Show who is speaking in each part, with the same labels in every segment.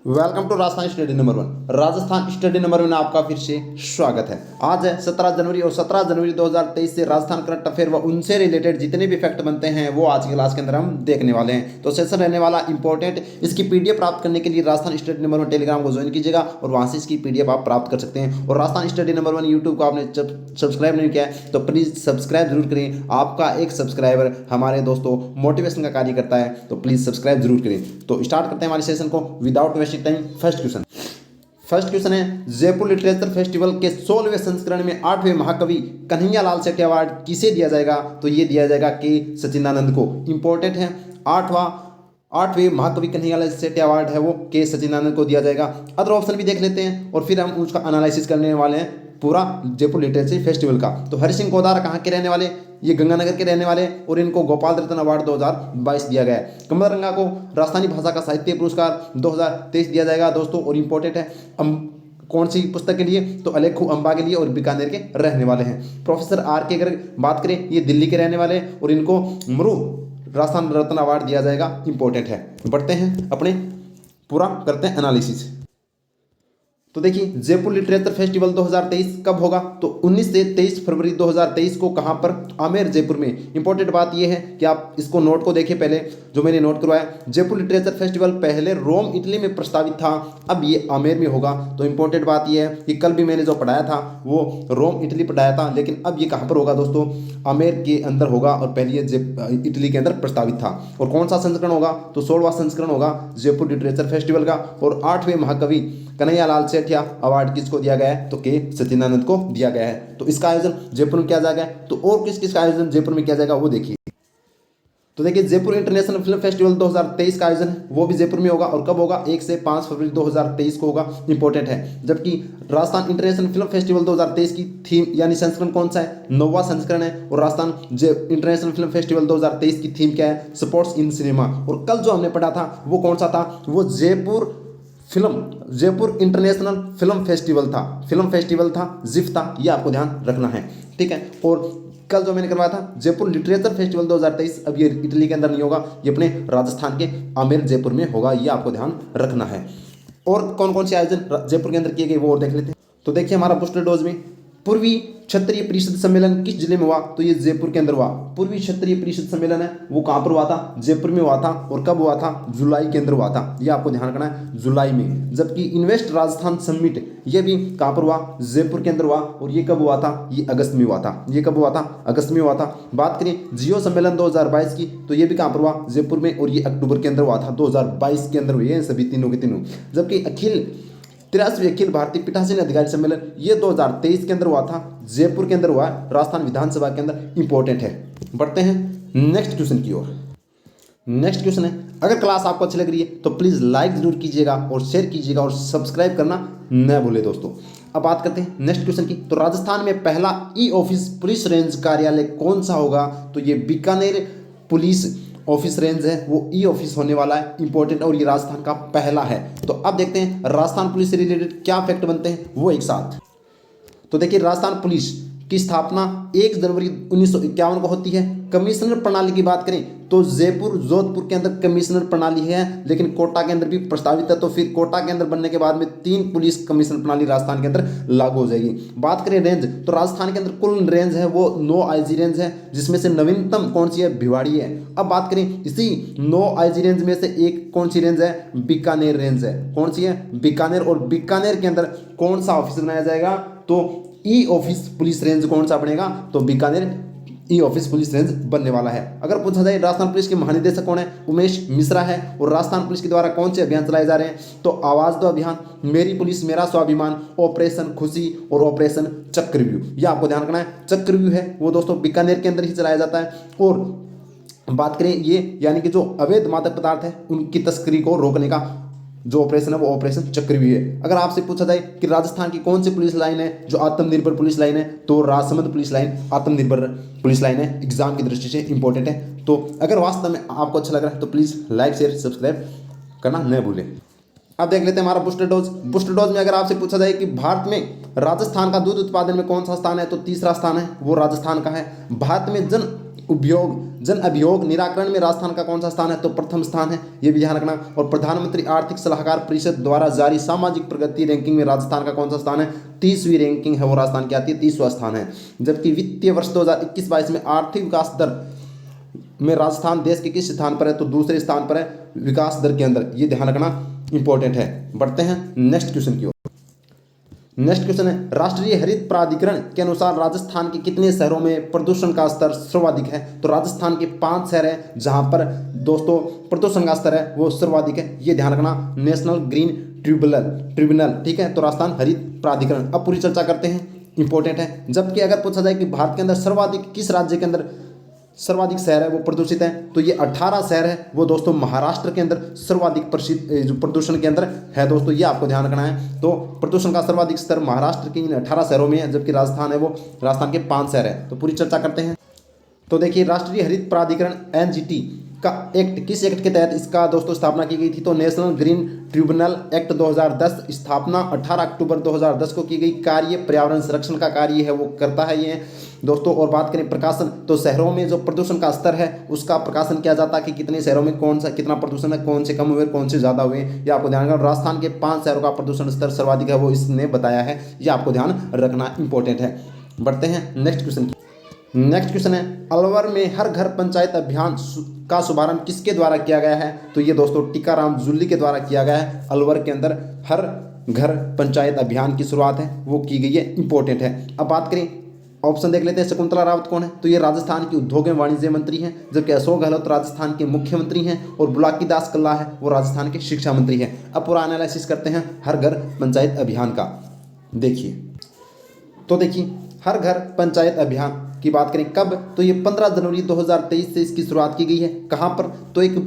Speaker 1: Welcome to Rajasthan study number 1। Rajasthan study number 1 में आपका फिर से स्वागत है। आज है 17 जनवरी और 17 जनवरी 2023 से राजस्थान करंट अफेयर व उनसे रिलेटेड जितने भी फैक्ट बनते हैं वो आज की क्लास के अंदर हम देखने वाले हैं। तो सेशन रहने वाला इंपॉर्टेंट। इसकी पीडीएफ प्राप्त करने के लिए राजस्थान स्टडी नंबर 1 टेलीग्राम को ज्वाइन कीजिएगा और वहाँ से इसकी पीडीएफ आप प्राप्त कर सकते हैं। और राजस्थान स्टडी नंबर 1 यूट्यूब को आपने सब्सक्राइब नहीं किया है तो प्लीज़ सब्सक्राइब जरूर करें। आपका एक सब्सक्राइबर हमारे दोस्तों मोटिवेशन का कार्य करता है, तो प्लीज़ सब्सक्राइब जरूर करें। तो स्टार्ट करते हैं हमारे सेशन को without wasting time. First question है, जयपुर लिटरेचर फेस्टिवल के 16वें संस्करण में 8वें महाकवि कन्हैया लाल सेठी अवार्ड किसे दिया जाएगा? तो ये दिया जाएगा के सचिदानंद को। इंपॉर्टेंट है, 8वें महाकवि कन्हैया लाल सेठी अवार्ड है वो के सचिदानंद को दिया जाएगा। अदर ऑप्शन भी देख लेते हैं और फिर हम उसका एनालिसिस करने वाले हैं पूरा जयपुर लिटरेचर फेस्टिवल का। तो हरि सिंह कोदार कहाँ के रहने वाले? ये गंगानगर के रहने वाले और इनको गोपाल रत्न अवार्ड 2022 दिया गया है। कमल रंगा को राजस्थानी भाषा का साहित्य पुरस्कार 2023 दिया जाएगा दोस्तों। और इम्पोर्टेंट है कौन सी पुस्तक के लिए? तो अलेखू अंबा के लिए और बीकानेर के रहने वाले हैं। प्रोफेसर आर के अगर बात करें, ये दिल्ली के रहने वाले और इनको मरु राजस्थान रत्न अवार्ड दिया जाएगा। इंपॉर्टेंट है। बढ़ते हैं अपने पूरा करते हैं एनालिसिस। तो देखिए, जयपुर लिटरेचर फेस्टिवल 2023 कब होगा? तो 19 से 23 फरवरी 2023 को कहाँ पर? आमेर जयपुर में। इंपॉर्टेंट बात यह है कि आप इसको नोट को देखिए पहले जो मैंने नोट करवाया। जयपुर लिटरेचर फेस्टिवल पहले रोम इटली में प्रस्तावित था, अब ये आमेर में होगा। तो इंपॉर्टेंट बात यह है कि कल भी मैंने जो पढ़ाया था वो रोम इटली पढ़ाया था, लेकिन अब ये कहाँ पर होगा दोस्तों? आमेर के अंदर होगा और पहले ये इटली के अंदर प्रस्तावित था। और कौन सा संस्करण होगा? तो 16वां संस्करण होगा जयपुर लिटरेचर फेस्टिवल का। और 8वें महाकवि कन्हैया लाल सेठिया अवार्ड किसको दिया गया है? तो के सचिदानंद को दिया गया है। तो इसका आयोजन जयपुर में किया जाएगा। तो और किस किस का आयोजन जयपुर में किया जाएगा वो देखिए। तो देखिए, जयपुर इंटरनेशनल फिल्म फेस्टिवल 2023 का आयोजन वो भी जयपुर में होगा। और कब होगा? 1 से 5 फरवरी 2023 को होगा। इंपॉर्टेंट है। जबकि राजस्थान इंटरनेशनल फिल्म फेस्टिवल 2023 की थीम यानी संस्करण कौन सा है? 9वां संस्करण है। और राजस्थान इंटरनेशनल फिल्म फेस्टिवल 2023 की थीम क्या है? Sports in cinema. और कल जो हमने पढ़ा था वो कौन सा था? वो जयपुर इंटरनेशनल फिल्म फेस्टिवल था, जिफ था। ये आपको ध्यान रखना है, ठीक है। और कल जो मैंने करवाया था जयपुर लिटरेचर फेस्टिवल 2023, अब ये इटली के अंदर नहीं होगा, ये अपने राजस्थान के आमेर जयपुर में होगा। ये आपको ध्यान रखना है। और कौन कौन से आयोजन जयपुर के अंदर किए गए वो और देख लेते हैं। तो देखिए, हमारा बूस्टर डोज में पूर्वी क्षत्रिय परिषद सम्मेलन किस जिले में हुआ? तो ये जयपुर के अंदर हुआ। पूर्वी क्षत्रिय परिषद सम्मेलन है वो कहाँ पर हुआ था? जयपुर में हुआ था। और कब हुआ था? जुलाई के अंदर हुआ था। ये आपको ध्यान रखना है, जुलाई में। जबकि इन्वेस्ट राजस्थान समिट ये भी कहाँ पर हुआ? जयपुर के अंदर हुआ। और ये कब हुआ था? ये अगस्त में हुआ था। ये कब हुआ था? अगस्त में हुआ था। बात करें जियो सम्मेलन 2022 की, तो ये भी कहाँ पर हुआ? जयपुर में। और ये अक्टूबर के अंदर हुआ था, 2022 के अंदर हुए हैं सभी तीनों के तीनों। जबकि 83वें अखिल भारतीय पीठासीन अधिकारी सम्मेलन ये 2023 के अंदर हुआ था, जयपुर के अंदर हुआ, राजस्थान विधानसभा के अंदर। इंपॉर्टेंट है। बढ़ते हैं नेक्स्ट क्वेश्चन की ओर। नेक्स्ट क्वेश्चन है, अगर क्लास आपको अच्छी लग रही है तो प्लीज़ लाइक जरूर कीजिएगा और शेयर कीजिएगा और सब्सक्राइब करना न भूले दोस्तों। अब बात करते हैं नेक्स्ट क्वेश्चन की। तो राजस्थान में पहला ई ऑफिस पुलिस रेंज कार्यालय कौन सा होगा? तो ये बीकानेर पुलिस ऑफिस रेंज है वो ई ऑफिस होने वाला है। इंपॉर्टेंट। और ये राजस्थान का पहला है। तो अब देखते हैं राजस्थान पुलिस से रिलेटेड क्या फैक्ट बनते हैं वो एक साथ। तो देखिए, राजस्थान पुलिस की स्थापना 1 जनवरी 1951 को होती है। कमिश्नर प्रणाली की बात करें तो जोधपुर के अंदर कमिश्नर प्रणाली है, लेकिन कोटा के अंदर भी प्रस्तावित है। तो फिर कोटा के अंदर बनने के बाद में 3 पुलिस कमिश्नर प्रणाली राजस्थान के अंदर लागू हो जाएगी। बात करें रेंज, तो राजस्थान के अंदर कुल रेंज है वो 9 आईजी रेंज है, जिसमें से नवीनतम कौन सी है? भिवाड़ी है। अब बात करें इसी 9 आईजी रेंज में से एक कौन सी रेंज है? बीकानेर रेंज है। कौन सी है? बीकानेर। और बीकानेर के अंदर कौन सा ऑफिस बनाया जाएगा? तो ई ऑफिस पुलिस रेंज कौन सा बनेगा? तो Bikaner e office police range बनने वाला है। अगर पूछा जाए राजस्थान पुलिस के महानिदेशक कौन है? उमेश मिश्रा है। और राजस्थान पुलिस के द्वारा कौन से अभियान चलाए जा रहे हैं? तो आवाज दो अभियान, मेरी पुलिस मेरा स्वाभिमान, ऑपरेशन खुशी और ऑपरेशन चक्रव्यूह। यह आपको ध्यान रखना है। चक्रव्यूह है वो दोस्तों बीकानेर के अंदर ही चलाया जाता है। और बात करें ये यानी कि जो अवैध मादक पदार्थ है उनकी तस्करी को रोकने का जो ऑपरेशन है वो ऑपरेशन चक्रव्यूह है। अगर आपसे पूछा जाए कि राजस्थान की कौन सी पुलिस लाइन है जो आत्मनिर्भर पुलिस लाइन है, तो राजसमंद पुलिस लाइन आत्मनिर्भर पुलिस लाइन है। एग्जाम की दृष्टि से इंपॉर्टेंट है। तो अगर वास्तव में आपको अच्छा लग रहा है तो प्लीज़ लाइक शेयर सब्सक्राइब करना न भूलें। अब देख लेते हैं हमारा बूस्टर डोज। बूस्टर डोज में अगर आपसे पूछा जाए कि भारत में राजस्थान का दूध उत्पादन में कौन सा स्थान है, तो तीसरा स्थान है वो राजस्थान का है। भारत में जन उपयोग जन अभियोग निराकरण में राजस्थान का कौन सा स्थान है, तो प्रथम स्थान है, ये भी ध्यान रखना। और प्रधानमंत्री आर्थिक सलाहकार परिषद द्वारा जारी सामाजिक प्रगति रैंकिंग में राजस्थान का कौन सा स्थान है, 30वीं रैंकिंग है वो राजस्थान की आती है, 30वां स्थान है। जबकि वित्तीय वर्ष 2021-22 में आर्थिक विकास दर में राजस्थान देश के किस स्थान पर है, तो दूसरे स्थान पर है विकास दर के अंदर, ये ध्यान रखना इंपॉर्टेंट है। बढ़ते हैं नेक्स्ट क्वेश्चन की ओर। नेक्स्ट क्वेश्चन है, राष्ट्रीय हरित प्राधिकरण के अनुसार राजस्थान के कितने शहरों में प्रदूषण का स्तर सर्वाधिक है, तो राजस्थान के 5 शहर हैं जहां पर दोस्तों प्रदूषण का स्तर है वो सर्वाधिक है, ये ध्यान रखना। नेशनल ग्रीन ट्रिब्यूनल, ठीक है, तो राजस्थान हरित प्राधिकरण। अब पूरी चर्चा करते हैं, इंपॉर्टेंट है। जबकि अगर पूछा जाए कि भारत के अंदर सर्वाधिक किस राज्य के अंदर सर्वाधिक शहर है वो प्रदूषित है, तो ये 18 शहर है वो दोस्तों महाराष्ट्र के अंदर सर्वाधिक जो प्रदूषण के अंदर है दोस्तों, ये आपको ध्यान रखना है। तो प्रदूषण का सर्वाधिक स्तर महाराष्ट्र के इन 18 शहरों में है, जबकि राजस्थान है वो राजस्थान के 5 शहर है। तो पूरी चर्चा करते हैं। तो देखिए, राष्ट्रीय हरित प्राधिकरण एनजीटी का एक्ट, किस एक्ट के तहत इसका दोस्तों स्थापना की गई थी, तो नेशनल ग्रीन ट्रिब्यूनल एक्ट 2010, स्थापना 18 अक्टूबर 2010 को की गई। कार्य पर्यावरण संरक्षण का कार्य है वो करता है ये दोस्तों। और बात करें प्रकाशन, तो शहरों में जो प्रदूषण का स्तर है उसका प्रकाशन किया जाता है कि कितने शहरों में कौन सा कितना प्रदूषण है, कौन से कम हुए कौन से ज़्यादा हुए, ये आपको ध्यान रखना। राजस्थान के 5 शहरों का प्रदूषण स्तर सर्वाधिक है वो इसने बताया है, ये आपको ध्यान रखना इंपॉर्टेंट है। बढ़ते हैं नेक्स्ट क्वेश्चन की। नेक्स्ट क्वेश्चन है, अलवर में हर घर पंचायत अभियान का शुभारंभ किसके द्वारा किया गया है, तो ये दोस्तों टीकाराम जूली के द्वारा किया गया है। अलवर के अंदर हर घर पंचायत अभियान की शुरुआत है वो की गई है, इंपॉर्टेंट है। अब बात करें, ऑप्शन देख लेते हैं। शकुंतला रावत कौन है, तो ये राजस्थान की उद्योग एवं वाणिज्य मंत्री हैं। जबकि अशोक गहलोत राजस्थान के मुख्यमंत्री हैं। और बुलाकी दास कल्ला है वो राजस्थान के शिक्षा मंत्री हैं। अब पूरा एनालिसिस करते हैं हर घर पंचायत अभियान का। देखिए, तो देखिए हर घर पंचायत अभियान की बात करें कब, तो ये 15 जनवरी 2023 से इसकी शुरुआत की गई है। कहाँ पर, तो एक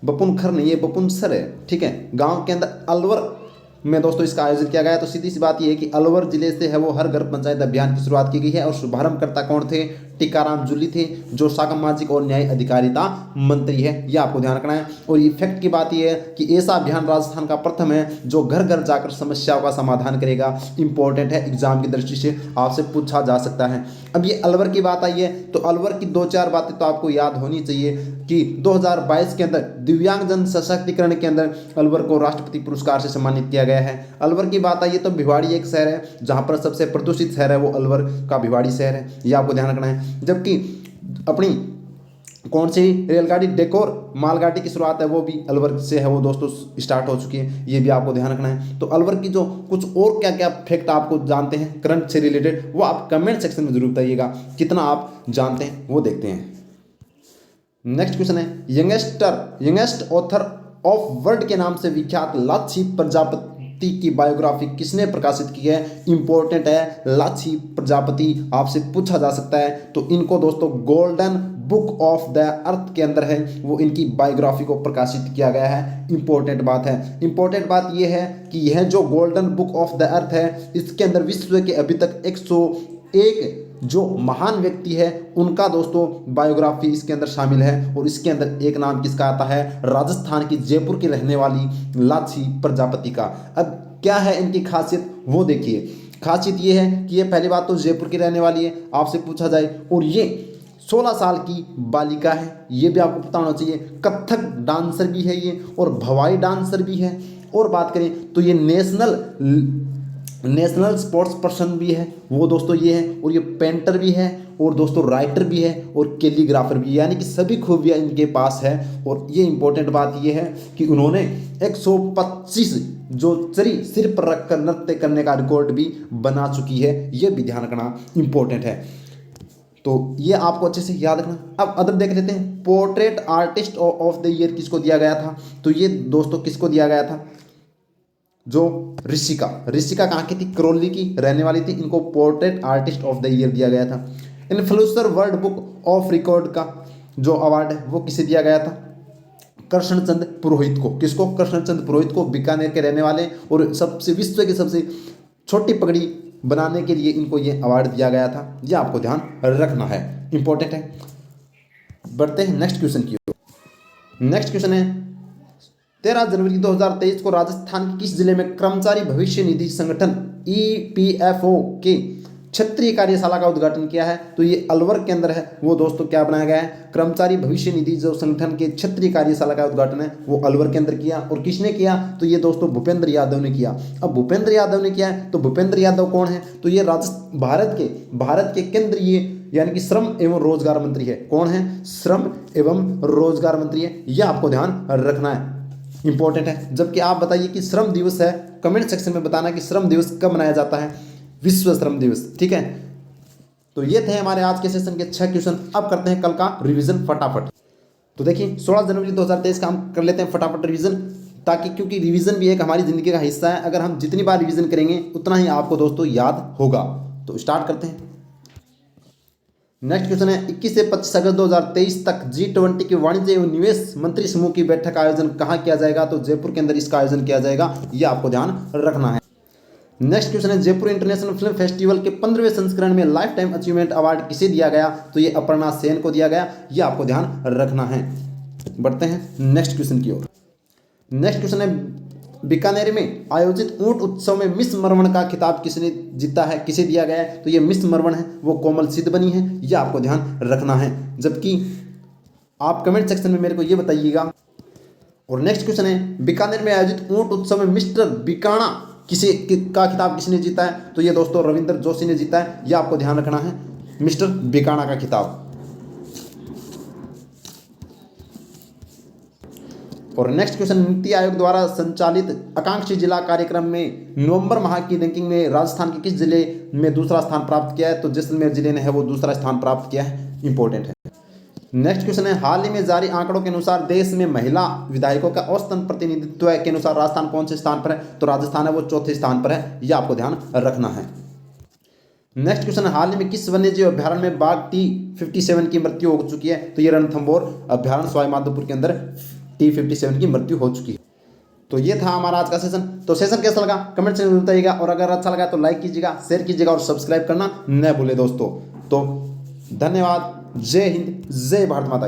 Speaker 1: बपुन खर नहीं, ये बपुनसर है, ठीक है, गांव के अंदर अलवर में दोस्तों इसका आयोजन किया गया है। तो सीधी सी बात ये है कि अलवर जिले से है वो हर घर पंचायत अभियान की शुरुआत की गई है। और शुभारंभकर्ता कौन थे, टीकाराम जूली थे, जो सामाजिक और न्याय अधिकारिता मंत्री है, ये आपको ध्यान रखना है। और इफेक्ट की बात ये है कि ऐसा अभियान राजस्थान का प्रथम है जो घर घर जाकर समस्याओं का समाधान करेगा। इंपॉर्टेंट है, एग्जाम की दृष्टि से आपसे पूछा जा सकता है। अब ये अलवर की बात आई है, तो अलवर की 2-4 बातें तो आपको याद होनी चाहिए कि 2022 के अंदर दिव्यांगजन सशक्तिकरण के अंदर अलवर को राष्ट्रपति पुरस्कार से सम्मानित किया गया है। अलवर की बात आई है तो भिवाड़ी एक शहर है जहां पर सबसे प्रदूषित शहर है वो अलवर का भिवाड़ी शहर है, ये आपको ध्यान रखना है। जबकि अपनी कौन सी रेलगाड़ी डेकोर मालगाड़ी की शुरुआत है वो भी अलवर से है वो दोस्तों स्टार्ट हो चुकी है, ये भी आपको ध्यान रखना है। तो अलवर की जो कुछ और क्या क्या फैक्ट आपको जानते हैं करंट से रिलेटेड, वो आप कमेंट सेक्शन में जरूर बताइएगा, कितना आप जानते हैं वो देखते हैं। नेक्स्ट क्वेश्चन है, यंगेस्ट ऑथर ऑफ वर्ल्ड के नाम से विख्यात लाछी प्रजापति की बायोग्राफी किसने प्रकाशित की है। इंपॉर्टेंट है, लाछी प्रजापति आपसे पूछा जा सकता है। तो इनको दोस्तों golden book of the earth के अंदर है वो इनकी बायोग्राफी को प्रकाशित किया गया है। इंपॉर्टेंट बात है, इंपॉर्टेंट बात ये है कि यह जो golden book of the earth है इसके अंदर विश्व के अभी तक 101 जो महान व्यक्ति है उनका दोस्तों बायोग्राफी इसके अंदर शामिल है। और इसके अंदर एक नाम किसका आता है, राजस्थान की जयपुर की रहने वाली लाछी प्रजापति का। अब क्या है इनकी खासियत वो देखिए, खासियत ये है कि ये पहली बात तो जयपुर की रहने वाली है आपसे पूछा जाए, और ये 16 साल की बालिका है, ये भी आपको पता होना चाहिए। कथक डांसर भी है ये और भवाई डांसर भी है। और बात करें तो ये नेशनल स्पोर्ट्स पर्सन भी है वो दोस्तों ये है, और ये पेंटर भी है और दोस्तों राइटर भी है और कैलीग्राफर भी है, यानी कि सभी खूबियाँ इनके पास है। और ये इंपॉर्टेंट बात ये है कि उन्होंने 125 जो चरी सिर पर रखकर नृत्य करने का रिकॉर्ड भी बना चुकी है, ये भी ध्यान रखना इंपॉर्टेंट है। तो ये आपको अच्छे से याद रखना। अब अदर देख लेते हैं, portrait artist of the year किसको दिया गया था, तो ये दोस्तों किसको दिया गया था, जो ऋषिका कहाँ की थी, करौली की रहने वाली थी, इनको portrait artist of the year दिया गया था। Influencer world book of record का जो अवार्ड है वो किसे दिया गया था, कृष्णचंद पुरोहित को। किसको, कृष्णचंद पुरोहित को, बीकानेर के रहने वाले और सबसे विश्व की सबसे छोटी पगड़ी बनाने के लिए इनको ये अवार्ड दिया गया था, ये आपको ध्यान रखना है, इंपॉर्टेंट है। बढ़ते हैं नेक्स्ट क्वेश्चन की ओर। नेक्स्ट क्वेश्चन है, 13 जनवरी 2023 को राजस्थान के किस जिले में कर्मचारी भविष्य निधि संगठन EPFO के क्षेत्रीय कार्यशाला का उद्घाटन किया है? तो ये अलवर के अंदर है वो दोस्तों क्या बनाया गया है, कर्मचारी भविष्य निधि जो संगठन के क्षेत्रीय कार्यशाला का उद्घाटन है वो अलवर के अंदर किया। और किसने किया? तो ये दोस्तों भूपेंद्र यादव ने किया। अब भूपेंद्र यादव ने किया है तो भूपेंद्र यादव कौन है? तो ये भारत के केंद्रीय यानी कि श्रम एवं रोजगार मंत्री है। कौन है? श्रम एवं रोजगार मंत्री है। यह आपको ध्यान रखना है, इंपॉर्टेंट है। जबकि आप बताइए कि श्रम दिवस है, कमेंट सेक्शन में बताना कि श्रम दिवस कब मनाया जाता है, विश्व श्रम दिवस, ठीक है। तो ये थे हमारे आज के सेशन के 6 क्वेश्चन। अब करते हैं कल का रिवीजन फटाफट। तो देखिए 16 जनवरी 2023 का हम कर लेते हैं फटाफट रिवीजन, ताकि क्योंकि रिवीजन भी एक हमारी जिंदगी का हिस्सा है। अगर हम जितनी बार रिवीजन करेंगे उतना ही आपको दोस्तों याद होगा। तो स्टार्ट करते हैं। नेक्स्ट क्वेश्चन है 21 से 25 अगस्त 2023 तक G20 के वाणिज्य एवं निवेश मंत्री समूह की बैठक का आयोजन कहाँ किया जाएगा? तो जयपुर के अंदर इसका आयोजन किया जाएगा, यह आपको ध्यान रखना है। नेक्स्ट क्वेश्चन है जयपुर इंटरनेशनल फिल्म फेस्टिवल के 15वें संस्करण में लाइफ टाइम अचीवमेंट अवार्ड किसे दिया गया? तो ये अपर्णा सेन को दिया गया, यह आपको ध्यान रखना है। बढ़ते हैं नेक्स्ट क्वेश्चन की ओर। नेक्स्ट क्वेश्चन है बीकानेर में आयोजित ऊंट उत्सव में मिस मरवण का खिताब किसने जीता है, किसे दिया गया है? तो ये मिस मरवण है वो कोमल सिद्ध बनी है, यह आपको ध्यान रखना है। जबकि आप कमेंट सेक्शन में मेरे को ये बताइएगा। और नेक्स्ट क्वेश्चन है बीकानेर में आयोजित ऊंट उत्सव में मिस्टर बीकाणा का खिताब किसने जीता है? तो ये दोस्तों रविंद्र जोशी ने जीता है, यह आपको ध्यान रखना है, मिस्टर बीकाणा का खिताब। और नेक्स्ट क्वेश्चन नीति आयोग द्वारा संचालित आकांक्षी जिला कार्यक्रम में नवंबर माह की रैंकिंग में राजस्थान के किस जिले में दूसरा स्थान प्राप्त किया है? तो जैसलमेर जिले ने है वो दूसरा स्थान प्राप्त किया है, इंपॉर्टेंट है। नेक्स्ट क्वेश्चन है हाल ही में जारी आंकड़ों के अनुसार देश में महिला विधायकों का औसतन प्रतिनिधित्व के अनुसार राजस्थान कौन से स्थान पर है? तो राजस्थान है वो चौथे स्थान पर है, यह आपको ध्यान रखना है। नेक्स्ट क्वेश्चन है हाल ही में किस वन्यजीव अभ्यारण्य में बाघ T57 की मृत्यु हो चुकी है? तो ये रणथंभौर अभ्यारण्य सवाई माधोपुर के अंदर T57 की मृत्यु हो चुकी है। तो ये था हमारा आज का सेशन। तो सेशन कैसा लगा कमेंट सेक्शन में बताइएगा, और अगर अच्छा लगा तो लाइक कीजिएगा, शेयर कीजिएगा और सब्सक्राइब करना न भूले दोस्तों। तो धन्यवाद, जय हिंद, जय भारत माता की।